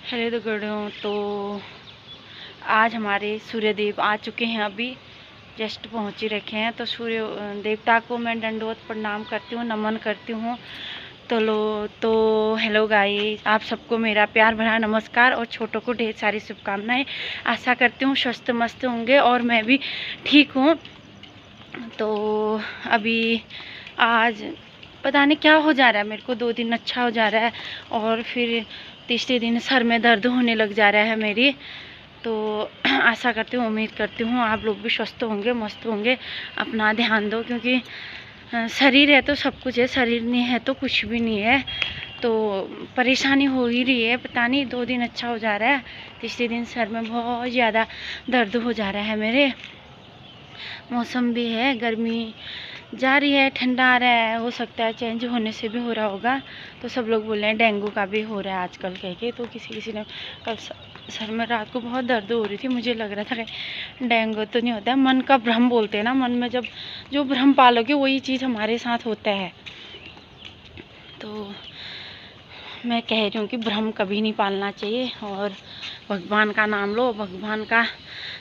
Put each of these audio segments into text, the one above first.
Hello दगड़ों, तो आज हमारे सूर्य देव आ चुके हैं। अभी जस्ट पहुंच ही रखे हैं। तो सूर्य देवता को मैं दंडवत प्रणाम करती हूँ, नमन करती हूँ। तो हेलो गाइस, आप सबको मेरा प्यार भरा नमस्कार और छोटों को ढेर सारी शुभकामनाएं। आशा करती हूँ स्वस्थ मस्त होंगे और मैं भी ठीक हूँ। तो अभी आज पता नहीं क्या हो जा रहा है, मेरे को 2 दिन अच्छा हो जा रहा है और फिर तीसरे दिन सर में दर्द होने लग जा रहा है मेरी। तो आशा करती हूँ, उम्मीद करती हूँ आप लोग भी स्वस्थ होंगे, मस्त होंगे। अपना ध्यान दो, क्योंकि शरीर है तो सब कुछ है, शरीर नहीं है तो कुछ भी नहीं है। तो परेशानी हो ही रही है, पता नहीं 2 दिन अच्छा हो जा रहा है, तीसरे दिन सर में बहुत ज़्यादा दर्द हो जा रहा है मेरे। मौसम भी है, गर्मी जा रही है, ठंडा आ रहा है, हो सकता है चेंज होने से भी हो रहा होगा। तो सब लोग बोल रहे हैं डेंगू का भी हो रहा है आजकल कह के। तो किसी ने कल सर में रात को बहुत दर्द हो रही थी, मुझे लग रहा था कि डेंगू तो नहीं होता है, मन का भ्रम बोलते हैं ना। मन में जब जो भ्रम पालोगे वही चीज़ हमारे साथ होता है। तो मैं कह रही हूँ कि भ्रम कभी नहीं पालना चाहिए और भगवान का नाम लो। भगवान का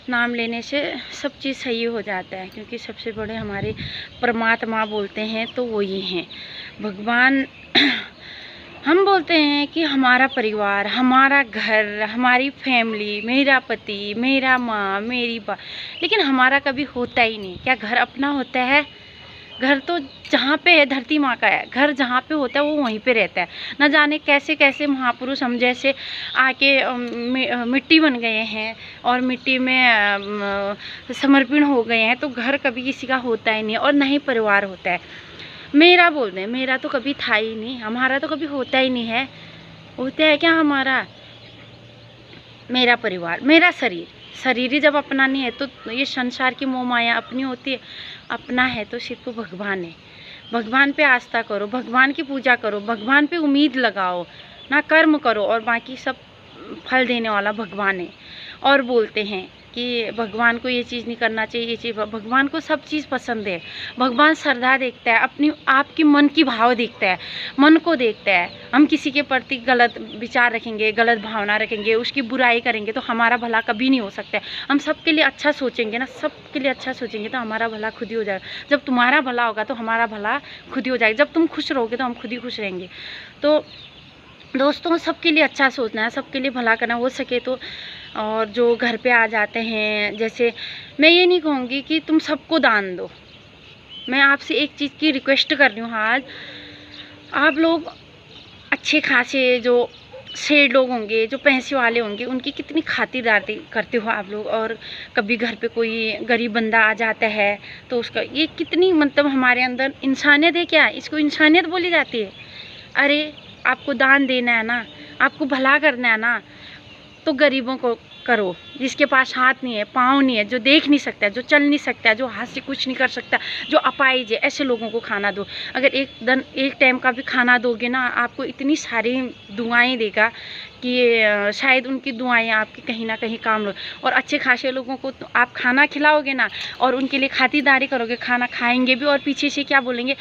नाम लेने से सब चीज़ सही हो जाता है, क्योंकि सबसे बड़े हमारे परमात्मा बोलते हैं तो वो ही हैं भगवान। हम बोलते हैं कि हमारा परिवार, हमारा घर, हमारी फैमिली, मेरा पति, मेरा माँ, मेरी बा, लेकिन हमारा कभी होता ही नहीं। क्या घर अपना होता है? घर तो जहाँ पे है धरती माँ का है, घर जहाँ पे होता है वो वहीं पे रहता है। न जाने कैसे कैसे महापुरुष हम जैसे आके मिट्टी बन गए हैं और मिट्टी में समर्पण हो गए हैं। तो घर कभी किसी का होता ही नहीं और न ही परिवार होता है। मेरा बोल रहे, मेरा तो कभी था ही नहीं, हमारा तो कभी होता ही नहीं है। होता है क्या हमारा? मेरा परिवार, मेरा शरीर। शरीर ही जब अपना नहीं है तो ये संसार की मोह माया अपनी होती है। अपना है तो सिर्फ भगवान है। भगवान पे आस्था करो, भगवान की पूजा करो, भगवान पे उम्मीद लगाओ, ना कर्म करो और बाकी सब फल देने वाला भगवान है। और बोलते हैं कि भगवान को ये चीज़ नहीं करना चाहिए, ये चीज़, भगवान को सब चीज़ पसंद है। भगवान श्रद्धा देखता है, अपनी आपकी मन की भाव देखता है, मन को देखता है। हम किसी के प्रति गलत विचार रखेंगे, गलत भावना रखेंगे, उसकी बुराई करेंगे तो हमारा भला कभी नहीं हो सकता है। हम सबके लिए अच्छा सोचेंगे ना, सबके लिए अच्छा सोचेंगे तो हमारा भला खुद ही हो जाएगा। जब तुम्हारा भला होगा तो हमारा भला खुद ही हो जाएगा। जब तुम खुश रहोगे तो हम खुद ही खुश रहेंगे। तो दोस्तों, सबके लिए अच्छा सोचना है, सबके लिए भला करना हो सके तो। और जो घर पे आ जाते हैं, जैसे मैं ये नहीं कहूँगी कि तुम सबको दान दो। मैं आपसे एक चीज़ की रिक्वेस्ट कर रही हूँ। आज आप लोग अच्छे खासे जो सेठ लोग होंगे, जो पैसे वाले होंगे, उनकी कितनी खातिरदारी करते हो आप लोग। और कभी घर पे कोई गरीब बंदा आ जाता है तो उसका ये कितनी मतलब हमारे अंदर इंसानियत है। क्या इसको इंसानियत बोली जाती है? अरे आपको दान देना है ना, आपको भला करना है ना, तो गरीबों को करो। जिसके पास हाथ नहीं है, पाँव नहीं है, जो देख नहीं सकता, जो चल नहीं सकता, जो हाथ से कुछ नहीं कर सकता, जो अपाहिज है, ऐसे लोगों को खाना दो। अगर एक टाइम का भी खाना दोगे ना, आपको इतनी सारी दुआएं देगा कि शायद उनकी दुआएं आपकी कहीं ना कहीं काम लो। और अच्छे खासे लोगों को तो आप खाना खिलाओगे ना और उनके लिए खातिरदारी करोगे, खाना खाएंगे भी और पीछे से क्या बोलेंगे?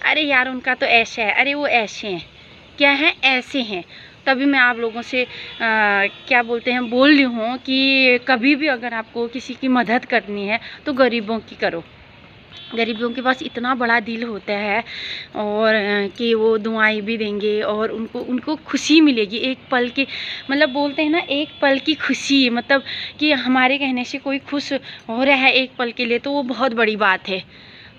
अरे यार उनका तो ऐसा है, अरे वो ऐसे हैं, क्या हैं, ऐसे हैं। तभी मैं आप लोगों से क्या बोलते हैं बोल रही हूँ कि कभी भी अगर आपको किसी की मदद करनी है तो गरीबों की करो। गरीबों के पास इतना बड़ा दिल होता है और कि वो दुआएं भी देंगे और उनको खुशी मिलेगी एक पल की। मतलब बोलते हैं ना, एक पल की खुशी, मतलब कि हमारे कहने से कोई खुश हो रहा है एक पल के लिए, तो वो बहुत बड़ी बात है।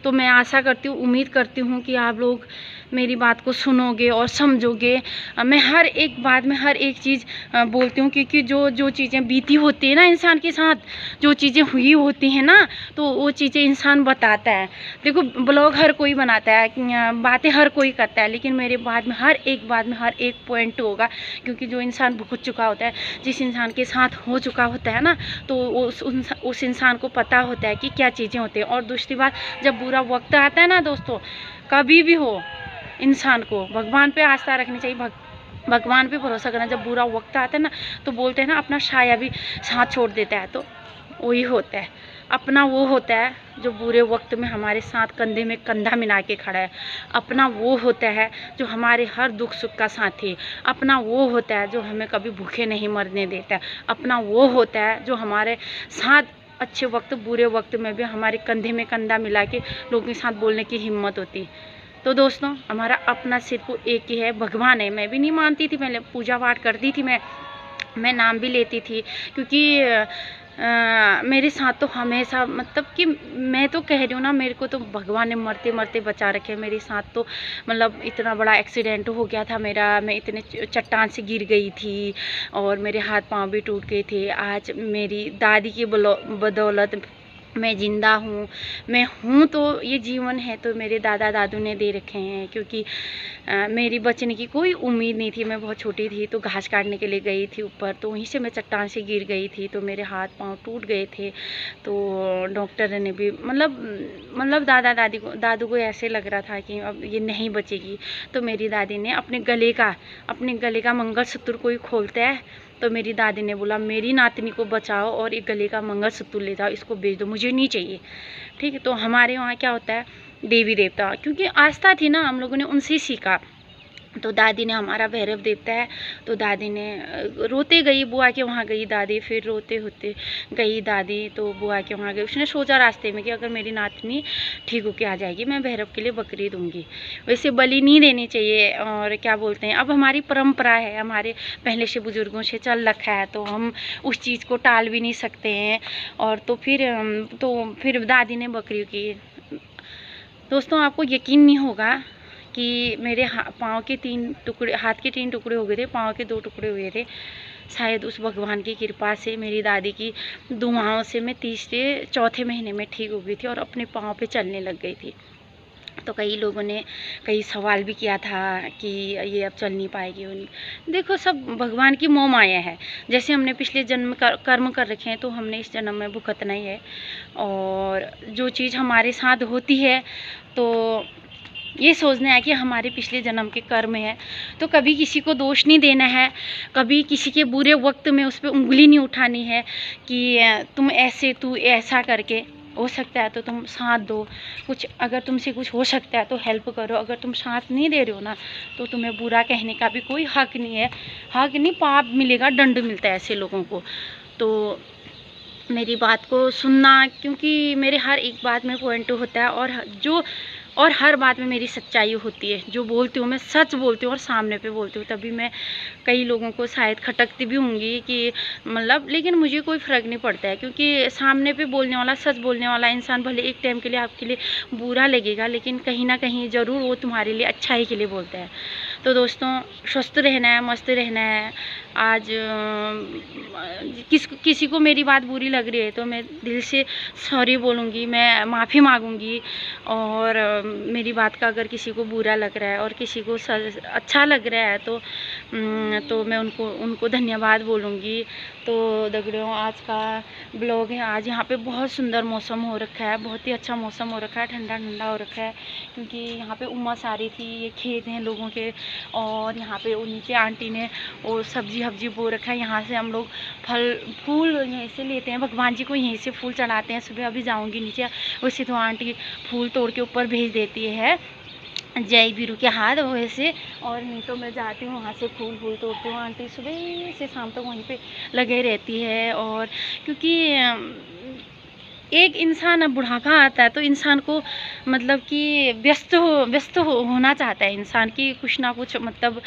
तो मैं आशा करती हूँ, उम्मीद करती हूँ कि आप लोग मेरी बात को सुनोगे और समझोगे। मैं हर एक बात में हर एक चीज़ बोलती हूँ, क्योंकि जो चीज़ें बीती होती है ना इंसान के साथ, जो चीज़ें हुई होती हैं ना, तो वो चीज़ें इंसान बताता है। देखो, ब्लॉग हर कोई बनाता है, बातें हर कोई करता है, लेकिन मेरे बात में हर एक बात में हर एक पॉइंट होगा। क्योंकि जो इंसान भुगत चुका होता है, जिस इंसान के साथ हो चुका होता है ना, तो उस इंसान को पता होता है कि क्या चीज़ें होती हैं। और दूसरी बात, जब बुरा वक्त आता है ना दोस्तों, कभी भी हो, इंसान को भगवान पे आस्था रखनी चाहिए, भगवान पे भरोसा करना। जब बुरा वक्त आता है ना, तो बोलते हैं ना, अपना साया भी साथ छोड़ देता है। तो वही होता है। अपना वो होता है जो बुरे वक्त में हमारे साथ कंधे में कंधा मिला के खड़ा है। अपना वो होता है जो हमारे हर दुख सुख का साथी। अपना वो होता है जो हमें कभी भूखे नहीं मरने देता है। अपना वो होता है जो हमारे साथ अच्छे वक्त बुरे वक्त में भी हमारे कंधे में कंधा मिला के लोगों के साथ बोलने की हिम्मत होती। तो दोस्तों, हमारा अपना सिर्फ एक ही है, भगवान है। मैं भी नहीं मानती थी, पहले पूजा पाठ करती थी, मैं नाम भी लेती थी, क्योंकि मेरे साथ तो हमेशा मतलब कि मैं तो कह रही हूँ ना, मेरे को तो भगवान ने मरते मरते बचा रखे। मेरे साथ तो मतलब इतना बड़ा एक्सीडेंट हो गया था मेरा, मैं इतने चट्टान से गिर गई थी और मेरे हाथ पांव भी टूट गए थे। आज मेरी दादी की बदौलत मैं ज़िंदा हूँ, मैं हूँ, तो ये जीवन है तो मेरे दादा दादू ने दे रखे हैं। क्योंकि मेरी बचने की कोई उम्मीद नहीं थी। मैं बहुत छोटी थी तो घास काटने के लिए गई थी ऊपर, तो वहीं से मैं चट्टान से गिर गई थी, तो मेरे हाथ पांव टूट गए थे। तो डॉक्टर ने भी मतलब दादू को ऐसे लग रहा था कि अब ये नहीं बचेगी। तो मेरी दादी ने अपने गले का मंगलसूत्र कोई खोलता है, तो मेरी दादी ने बोला मेरी नातनी को बचाओ और एक गले का मंगलसूत्र ले जाओ, इसको बेच दो, मुझे नहीं चाहिए। ठीक है। तो हमारे वहाँ क्या होता है, देवी देवता, क्योंकि आस्था थी ना, हम लोगों ने उनसे सीखा। तो दादी ने, हमारा भैरव देवता है, तो दादी ने रोते गई बुआ के वहाँ गई दादी, फिर रोते होते गई दादी तो बुआ के वहाँ गई। उसने सोचा रास्ते में कि अगर मेरी नातनी ठीक होके आ जाएगी मैं भैरव के लिए बकरी दूंगी। वैसे बलि नहीं देनी चाहिए, और क्या बोलते हैं, अब हमारी परंपरा है, हमारे पहले से बुजुर्गों से चल रखा है, तो हम उस चीज़ को टाल भी नहीं सकते हैं। और तो फिर दादी ने बकरी की। दोस्तों, आपको यकीन नहीं होगा कि मेरे पाँव के 3 टुकड़े, हाथ के 3 टुकड़े हो गए थे, पाँव के 2 टुकड़े हुए थे। शायद उस भगवान की कृपा से, मेरी दादी की दुआओं से मैं 3 से 4थे महीने में ठीक हो गई थी और अपने पाँव पे चलने लग गई थी। तो कई लोगों ने कई सवाल भी किया था कि ये अब चल नहीं पाएगी। देखो, सब भगवान की मोह माया है। जैसे हमने पिछले जन्म कर्म कर रखे हैं, तो हमने इस जन्म में भुगतना ही है। और जो चीज़ हमारे साथ होती है, तो ये सोचना है कि हमारे पिछले जन्म के कर्म है। तो कभी किसी को दोष नहीं देना है, कभी किसी के बुरे वक्त में उस पर उंगली नहीं उठानी है कि तुम ऐसे, तू ऐसा करके। हो सकता है तो तुम साथ दो, कुछ अगर तुमसे कुछ हो सकता है तो हेल्प करो। अगर तुम साथ नहीं दे रहे हो ना, तो तुम्हें बुरा कहने का भी कोई हक नहीं है। हक नहीं, पाप मिलेगा, दंड मिलता है ऐसे लोगों को। तो मेरी बात को सुनना, क्योंकि मेरे हर एक बात में पॉइंट होता है, और हर बात में मेरी सच्चाई होती है। जो बोलती हूँ मैं सच बोलती हूँ और सामने पे बोलती हूँ। तभी मैं कई लोगों को शायद खटकती भी होंगी कि मतलब, लेकिन मुझे कोई फ़र्क नहीं पड़ता है, क्योंकि सामने पे बोलने वाला, सच बोलने वाला इंसान भले एक टाइम के लिए आपके लिए बुरा लगेगा, लेकिन कहीं ना कहीं ज़रूर वो तुम्हारे लिए अच्छाई के लिए बोलता है। तो दोस्तों, स्वस्थ रहना है, मस्त रहना है। आज किसी को मेरी बात बुरी लग रही है तो मैं दिल से सॉरी बोलूँगी, मैं माफ़ी मांगूंगी। और मेरी बात का अगर किसी को बुरा लग रहा है और किसी को अच्छा लग रहा है, तो मैं उनको धन्यवाद बोलूँगी। तो दगड़ियों, आज का ब्लॉग है। आज यहाँ पे बहुत सुंदर मौसम हो रखा है, बहुत ही अच्छा मौसम हो रखा है, ठंडा ठंडा हो रखा है, क्योंकि यहाँ पे उमस आ रही थी। ये खेत हैं लोगों के, और यहाँ पे नीचे आंटी ने और सब्जी हब्जी बो रखा है। यहाँ से हम लोग फल फूल यहीं से लेते हैं, भगवान जी को यहीं से फूल चढ़ाते हैं। सुबह अभी जाऊँगी नीचे, वैसे तो आंटी फूल तोड़ के ऊपर भेज देती है जय बीरू के हाथ वैसे, और नहीं तो मैं जाती हूँ वहाँ से फूल तोड़ती हूँ। आंटी सुबह से शाम तक वहीं पे लगे रहती है। और क्योंकि एक इंसान, अब बुढ़ापा आता है तो इंसान को मतलब कि व्यस्त होना चाहता है इंसान की, कुछ ना कुछ मतलब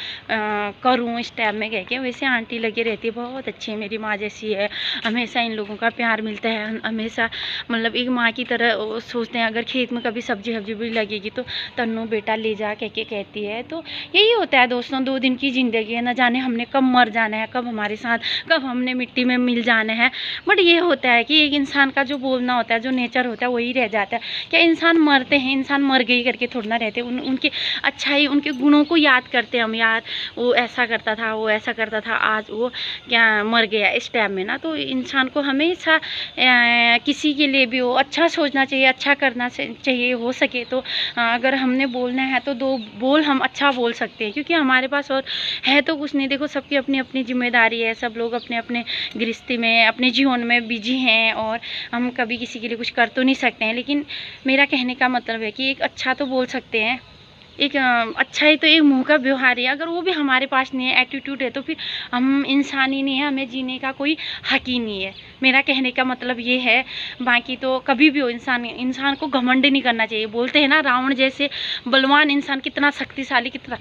करूँ इस टाइम में कह के। वैसे आंटी लगी रहती है, बहुत अच्छी है, मेरी माँ जैसी है। हमेशा इन लोगों का प्यार मिलता है, हमेशा मतलब एक माँ की तरह सोचते हैं। अगर खेत में कभी सब्जी हब्जी भी लगेगी तो तन्नू बेटा ले जा कह के कहती है। तो यही होता है दोस्तों, 2 दिन की ज़िंदगी है, न जाने हमने कब मर जाना है, कब हमारे साथ, कब हमने मिट्टी में मिल जाना है। बट ये होता है कि एक इंसान का जो बोलना होना होता है, जो नेचर होता है वही रह जाता है। क्या इंसान मरते हैं, इंसान मर गई करके थोड़ा ना रहते, उनके अच्छाई, उनके गुणों को याद करते हम, यार वो ऐसा करता था, वो ऐसा करता था, आज वो क्या मर गया इस टाइम में ना। तो इंसान को हमेशा किसी के लिए भी हो अच्छा सोचना चाहिए, अच्छा करना चाहिए। हो सके तो अगर हमने बोलना है तो 2 बोल हम अच्छा बोल सकते हैं, क्योंकि हमारे पास और है तो कुछ नहीं। देखो सबकी अपनी अपनी जिम्मेदारी है, सब लोग अपने अपने गृहस्थी में, अपने जीवन में बिजी हैं, और हम कभी किसी के लिए कुछ कर तो नहीं सकते हैं। लेकिन मेरा कहने का मतलब है कि एक अच्छा तो बोल सकते हैं, एक अच्छा ही तो एक मुँह का व्यवहार है। अगर वो भी हमारे पास नहीं है, एटीट्यूड है, तो फिर हम इंसान ही नहीं है, हमें जीने का कोई हक ही नहीं है। मेरा कहने का मतलब ये है। बाकी तो कभी भी हो, इंसान को घमंड नहीं करना चाहिए। बोलते हैं ना, रावण जैसे बलवान इंसान कितना शक्तिशाली, कितना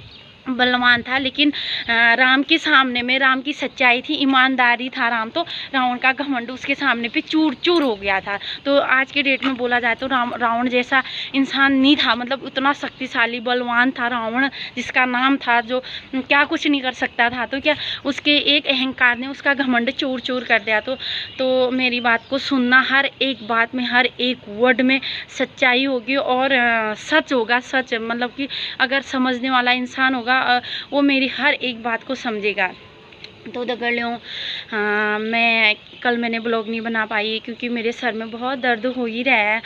बलवान था, लेकिन राम के सामने में, राम की सच्चाई थी, ईमानदारी था राम, तो रावण का घमंड उसके सामने पे चूर चूर हो गया था। तो आज के डेट में बोला जाए तो रावण जैसा इंसान नहीं था, मतलब उतना शक्तिशाली बलवान था रावण, जिसका नाम था, जो क्या कुछ नहीं कर सकता था। तो क्या उसके एक अहंकार ने उसका घमंड चूर चूर कर दिया। तो मेरी बात को सुनना, हर एक बात में, हर एक वर्ड में सच्चाई होगी और सच होगा। सच मतलब कि अगर समझने वाला इंसान होगा, वो मेरी हर एक बात को समझेगा। तो कर लो, मैं कल मैंने ब्लॉग नहीं बना पाई क्योंकि मेरे सर में बहुत दर्द हो ही रहा है।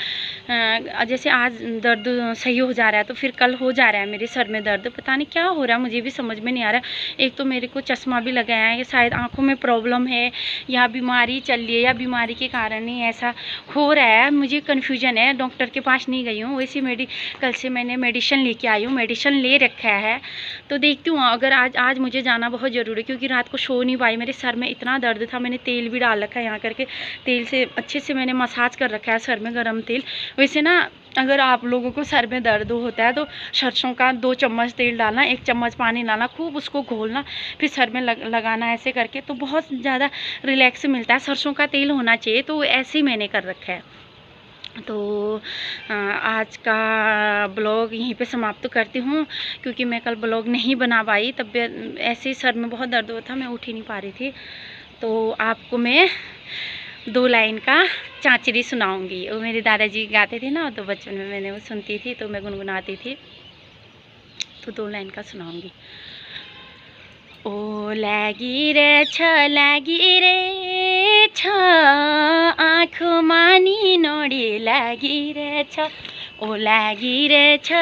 जैसे आज दर्द सही हो जा रहा है तो फिर कल हो जा रहा है मेरे सर में दर्द, पता नहीं क्या हो रहा है, मुझे भी समझ में नहीं आ रहा। एक तो मेरे को चश्मा भी लगाया है, शायद आंखों में प्रॉब्लम है या बीमारी चल रही है, या बीमारी के कारण ही ऐसा हो रहा है, मुझे कन्फ्यूजन है। डॉक्टर के पास नहीं गई हूँ, वैसे मेडिकल से मैंने मेडिसिन लेके आई हूँ, मेडिसिन ले रखा है। तो देखती हूँ, अगर आज मुझे जाना बहुत ज़रूरी है, क्योंकि रात को सो नहीं पाई, मेरे सर में इतना दर्द था। मैंने तेल भी डाल रखा है यहाँ करके, तेल से अच्छे से मैंने मसाज कर रखा है सर में, गरम तेल। वैसे ना अगर आप लोगों को सर में दर्द होता है तो सरसों का 2 चम्मच तेल डालना, 1 चम्मच पानी डालना, खूब उसको घोलना, फिर सर में लगाना ऐसे करके, तो बहुत ज़्यादा रिलैक्स मिलता है। सरसों का तेल होना चाहिए, तो ऐसे ही मैंने कर रखा है। तो आज का ब्लॉग यहीं पे समाप्त करती हूँ, क्योंकि मैं कल ब्लॉग नहीं बना पाई, तबीयत ऐसे ही, सर में बहुत दर्द हुआ था, मैं उठ ही नहीं पा रही थी। तो आपको मैं 2 लाइन का चांचरी सुनाऊंगी। वो मेरे दादाजी गाते थे ना, तो बचपन में मैंने वो सुनती थी, तो मैं गुनगुनाती थी। तो 2 लाइन का सुनाऊंगी। ओ लागी रे छ आँखो मानी नोडी लागी रे छ, ओ लागी रे छ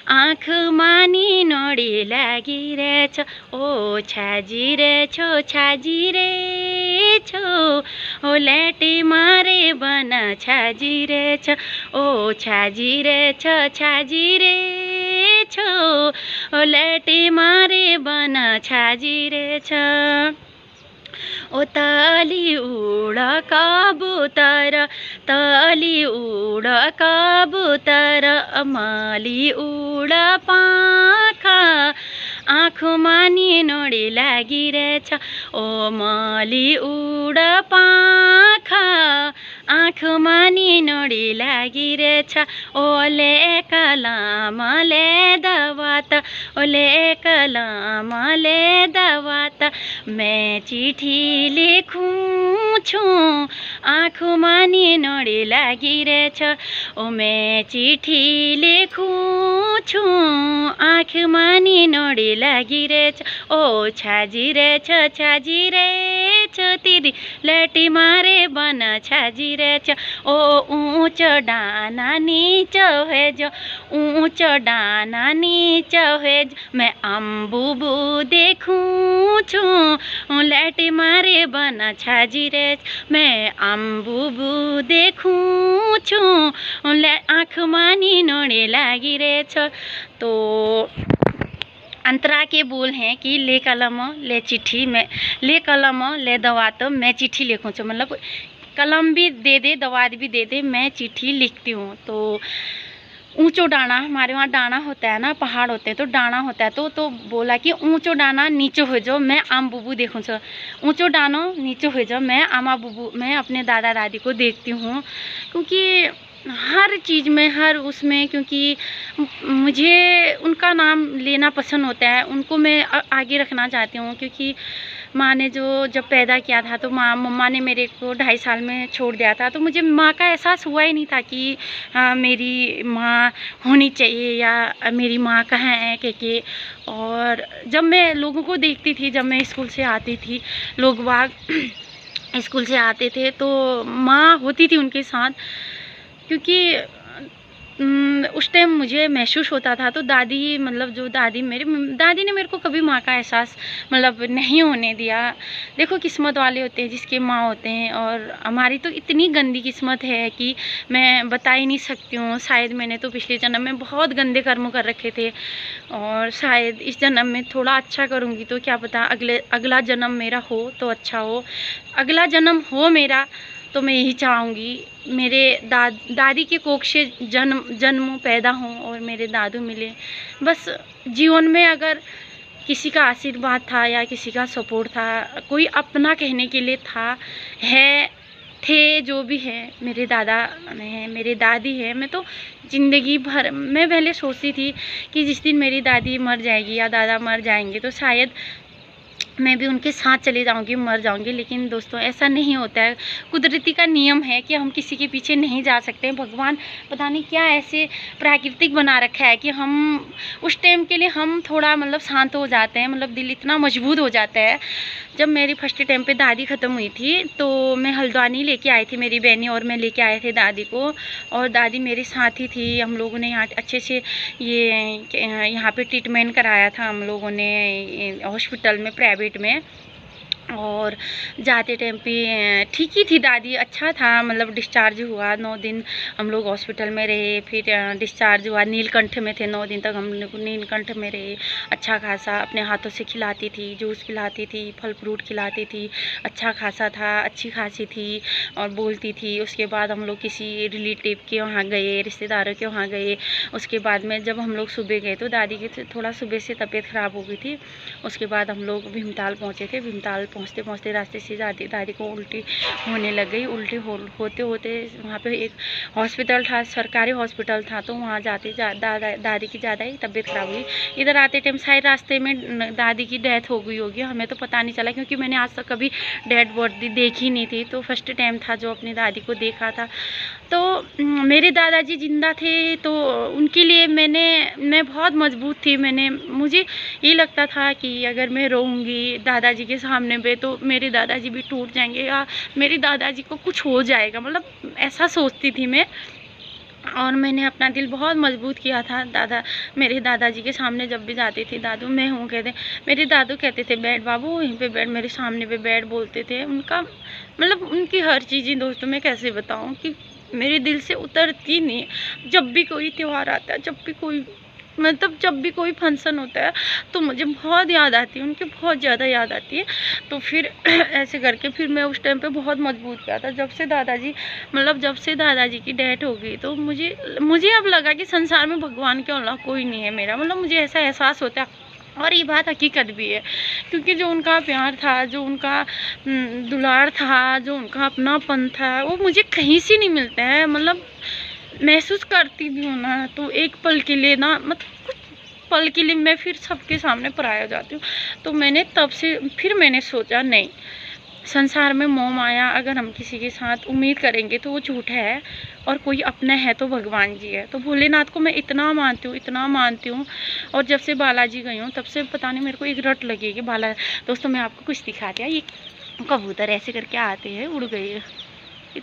आँख मानी नोडी लागी रे छ, ओ छाजी रे छो ओ लेटी मारे बना छाजी रे छ, ओ छाजी रे छो ओ लेटी मारे बना छाजी रे छ, ओ ताली उड कबुतर, ताली उड कबुतर, माली उड पाखा आँखो मानी नोडी लागिरहेछ, ओ माली उड पाखा आँखो मानी नोडी लागिरहेछ, ओले कलामले दवात, ओले कलामले दवात, मैं चिठी लेखूँ छु आँखो मानी नोडी लागिरहेछ, ओ मैं चिठी लेखूँ छु आँख मानी नोडी लागिरहेछ, ओ छाजिरहेछ तिरी लटी मारे बन छाजिरहेछ, ओ ऊँच डाना नीच हेज, ऊँच डाना नीच हेज, मैं अम्बुबु देखूँ छु लटी मारे बन छाजिरहेछ, मैं अम्बुबु देखूँ छु आँख मानी नोडी लागिरहेछ। तो अंतरा के बोल हैं कि ले कलम ले चिट्ठी, में ले कलम ले दवात, मैं चिट्ठी लिखूँ छु, मतलब कलम भी दे दे, दवात भी दे दे, मैं चिट्ठी लिखती हूँ। तो ऊंचो डाना, हमारे वहाँ डाना होता है ना, पहाड़ होते हैं तो डाना होता है, तो बोला कि ऊंचो डाना नीचो हो जाओ, मैं आम बुबू देखूँ छ, ऊंचो डानो नीचो हो जाओ, मैं आमा बुबू, मैं अपने दादा दादी को देखती हूँ, क्योंकि हर चीज़ में, हर उसमें, क्योंकि मुझे उनका नाम लेना पसंद होता है, उनको मैं आगे रखना चाहती हूँ। क्योंकि माँ ने जो जब पैदा किया था तो मम्मा ने मेरे को 2.5 साल में छोड़ दिया था, तो मुझे माँ का एहसास हुआ ही नहीं था कि मेरी माँ होनी चाहिए या मेरी माँ कहाँ है के। और जब मैं लोगों को देखती थी, जब मैं स्कूल से आती थी, लोग बाग स्कूल से आते थे तो माँ होती थी उनके साथ, क्योंकि उस टाइम मुझे महसूस होता था। तो दादी, मतलब जो दादी दादी ने मेरे को कभी माँ का एहसास मतलब नहीं होने दिया। देखो, किस्मत वाले होते हैं जिसके माँ होते हैं, और हमारी तो इतनी गंदी किस्मत है कि मैं बता ही नहीं सकती हूँ। शायद मैंने तो पिछले जन्म में बहुत गंदे कर्म कर रखे थे, और शायद इस जन्म में थोड़ा अच्छा करूँगी तो क्या पता अगला जन्म मेरा हो तो अच्छा हो। अगला जन्म हो मेरा तो मैं यही चाहूँगी मेरे दादी के कोख से जन्म पैदा हों और मेरे दादू मिले। बस जीवन में अगर किसी का आशीर्वाद था या किसी का सपोर्ट था, कोई अपना कहने के लिए था, थे जो भी है, मेरे दादा हैं, मेरे दादी है। मैं तो ज़िंदगी भर, मैं पहले सोचती थी कि जिस दिन मेरी दादी मर जाएगी या दादा मर जाएंगे तो शायद मैं भी उनके साथ चले जाऊंगी, मर जाऊंगी। लेकिन दोस्तों, ऐसा नहीं होता है। कुदरती का नियम है कि हम किसी के पीछे नहीं जा सकते हैं। भगवान पता नहीं क्या ऐसे प्राकृतिक बना रखा है कि हम उस टाइम के लिए हम थोड़ा मतलब शांत हो जाते हैं, मतलब दिल इतना मजबूत हो जाता है। जब मेरी फर्स्ट टाइम पे दादी ख़त्म हुई थी तो मैं हल्द्वानी लेके आई थी, मेरी बहनी और मैं लेके आए थे दादी को, और दादी मेरे साथ ही थी। हम लोगों ने यहाँ अच्छे से यहाँ पे ट्रीटमेंट कराया था हम लोगों ने हॉस्पिटल में, प्राइवेट में। और जाते टाइम पे ठीक ही थी दादी, अच्छा था, मतलब डिस्चार्ज हुआ 9 दिन हम लोग हॉस्पिटल में रहे। फिर डिस्चार्ज हुआ, नीलकंठ में थे 9 दिन तक हम लोग नीलकंठ में रहे। अच्छा खासा अपने हाथों से खिलाती थी, जूस पिलाती थी, फल फ्रूट खिलाती थी, अच्छा खासा था, अच्छी खासी थी और बोलती थी। उसके बाद हम लोग किसी रिलेटिव के वहाँ गए, रिश्तेदारों के वहाँ गए। उसके बाद में जब हम लोग सुबह गए तो दादी की थोड़ा सुबह से तबीयत ख़राब हो गई थी। उसके बाद हम लोग भीमताल पहुँचे थे। भीमताल पहुँचते पहुँचते रास्ते से दादी को उल्टी होने लग गई। उल्टी होते होते वहाँ पे एक हॉस्पिटल था, सरकारी हॉस्पिटल था, तो वहाँ जाते दादी की ज़्यादा ही तबीयत ख़राब हुई। इधर आते टाइम शायद रास्ते में दादी की डेथ हो गई होगी, हमें तो पता नहीं चला, क्योंकि मैंने आज तक कभी डेड बॉडी देखी नहीं थी। तो फर्स्ट टाइम था जो अपनी दादी को देखा था। तो मेरे दादाजी ज़िंदा थे तो उनके लिए मैं बहुत मजबूत थी। मुझे ये लगता था कि अगर मैं रोऊंगी दादाजी के सामने पे तो मेरे दादाजी भी टूट जाएंगे या मेरे दादाजी को कुछ हो जाएगा, मतलब ऐसा सोचती थी मैं। और मैंने अपना दिल बहुत मजबूत किया था। मेरे दादाजी के सामने जब भी जाती थी, दादू मैं हूँ कहते, मेरे दादू कहते थे बैठ बाबू यहीं पे बैठ, मेरे सामने पे बैठ बोलते थे। उनका मतलब उनकी हर चीज़ें दोस्तों मैं कैसे बताऊँ कि मेरे दिल से उतरती नहीं। जब भी कोई त्यौहार आता है, जब भी कोई फंक्शन होता है तो मुझे बहुत याद आती है उनकी, बहुत ज़्यादा याद आती है। तो फिर ऐसे करके फिर मैं उस टाइम पे बहुत मजबूत किया था। जब से दादाजी की डेथ हो गई तो मुझे अब लगा कि संसार में भगवान के अलावा कोई नहीं है मेरा, मतलब मुझे ऐसा एहसास होता है। और ये बात हकीकत भी है, क्योंकि जो उनका प्यार था, जो उनका दुलार था, जो उनका अपनापन था, वो मुझे कहीं से नहीं मिलता है। मतलब महसूस करती भी हूँ ना तो एक पल के लिए ना, मतलब कुछ पल के लिए मैं फिर सबके सामने पराया हो जाती हूँ। तो मैंने सोचा नहीं, संसार में मोह माया अगर हम किसी के साथ उम्मीद करेंगे तो वो झूठा है, और कोई अपना है तो भगवान जी है। तो भोलेनाथ को मैं इतना मानती हूँ। और जब से बालाजी गई हूँ तब से पता नहीं मेरे को एक रट लगी कि दोस्तों मैं आपको कुछ दिखाती हूँ। ये कबूतर ऐसे करके आते हैं, उड़ गए,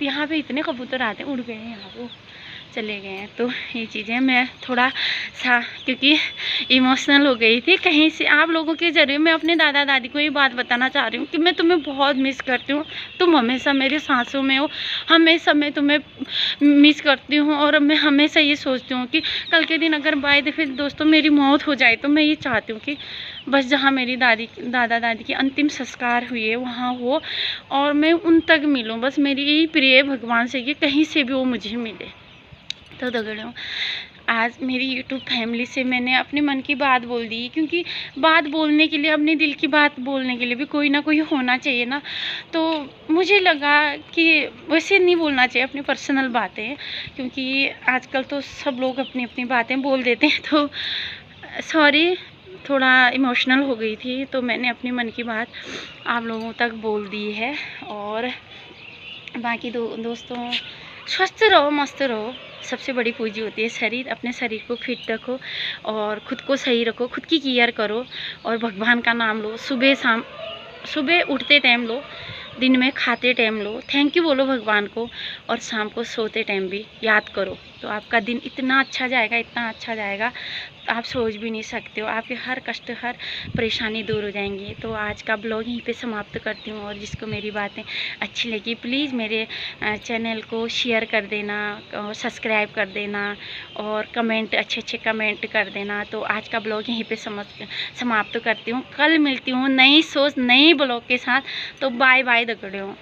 यहाँ पे इतने कबूतर आते हैं, उड़ गए हैं, यहाँ पे चले गए हैं। तो ये चीज़ें मैं थोड़ा सा क्योंकि इमोशनल हो गई थी कहीं से। आप लोगों के ज़रिए मैं अपने दादा दादी को ये बात बताना चाह रही हूँ कि मैं तुम्हें बहुत मिस करती हूँ। तुम हमेशा मेरे सांसों में हो, हमेशा मैं तुम्हें मिस करती हूँ। और मैं हमेशा ये सोचती हूँ कि कल के दिन अगर बाय द फिर दोस्तों मेरी मौत हो जाए तो मैं ये चाहती हूँ कि बस जहाँ मेरी दादा दादी की अंतिम संस्कार हुए वहाँ हो और मैं उन तक मिलूँ। बस मेरी यही प्रिय भगवान से कि कहीं से भी वो मुझे मिले। तो दगड़ियों, आज मेरी यूट्यूब फैमिली से मैंने अपने मन की बात बोल दी, क्योंकि बात बोलने के लिए, अपने दिल की बात बोलने के लिए भी कोई ना कोई होना चाहिए ना। तो मुझे लगा कि वैसे नहीं बोलना चाहिए अपनी पर्सनल बातें, क्योंकि आजकल तो सब लोग अपनी अपनी बातें बोल देते हैं। तो सॉरी, थोड़ा इमोशनल हो गई थी, तो मैंने अपनी मन की बात आप लोगों तक बोल दी है। और बाकी दोस्तों, स्वस्थ रहो, मस्त रहो। सबसे बड़ी पूंजी होती है शरीर। अपने शरीर को फिट रखो और ख़ुद को सही रखो, खुद की केयर करो और भगवान का नाम लो। सुबह शाम, सुबह उठते टाइम लो, दिन में खाते टाइम लो, थैंक यू बोलो भगवान को, और शाम को सोते टाइम भी याद करो। तो आपका दिन इतना अच्छा जाएगा, इतना अच्छा जाएगा, आप सोच भी नहीं सकते हो। आपके हर कष्ट, हर परेशानी दूर हो जाएंगी। तो आज का ब्लॉग यहीं पे समाप्त करती हूँ। और जिसको मेरी बातें अच्छी लगी, प्लीज़ मेरे चैनल को शेयर कर देना और सब्सक्राइब कर देना और कमेंट, अच्छे अच्छे कमेंट कर देना। तो आज का ब्लॉग यहीं पे समाप्त करती हूँ। कल मिलती हूँ नई सोच, नई ब्लॉग के साथ। तो बाय बाय दगड़ियों।